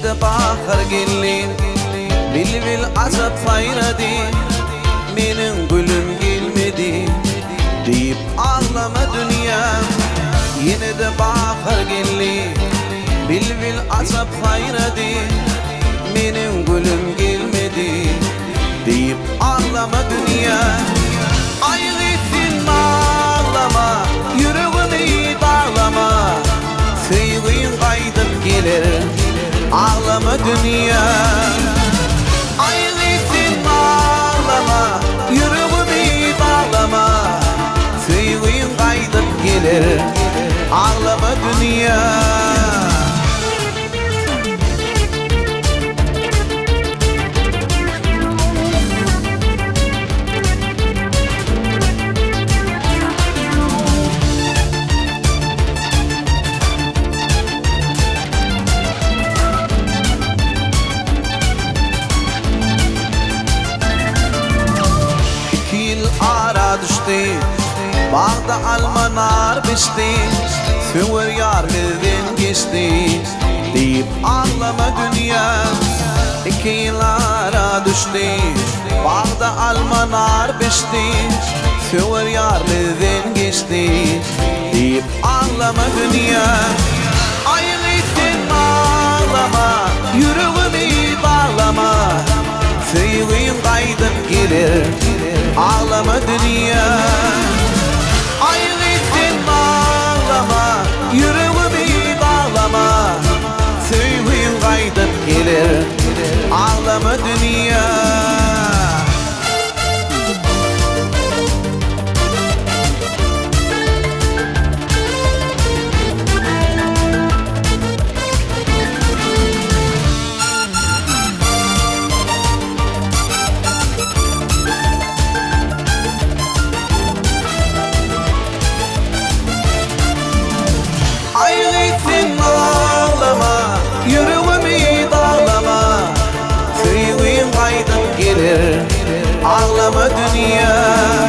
de bahar gelin Bil azap fayradi Menin gülüm gelmedi deyip ağlama dünya Yine de bahar gelin Bil azap fayradi Menin gülüm gelmedi deyip ağlama dünya Ayrıtın ağlama Yüreğimi bağlama Sevgin kaydıp gelir Ağlama dünya Ayrıtın ağlama Yüreğimi bağlama Sevgin kaydıp gelir Ağlama dünya Ara düştü Bağda almanar biçti Söver yar elden geçti deyip ağlama dünya 2 yıl ara düştü Bağda almanar biçti Söver yar elden geçti deyip ağlama dünya Ayrıtın ağlama Yüreğimi bağlama Sevgin kaydıp gelir Ağlama dünya Ayrıtın ağlama Yüreğimi bağlama Sevgin kaydıp gelir Ağlama dünya Ayrıtın ağlama Yüreğimi bağlama Sevgin kaydıp gelir Ağlama dünya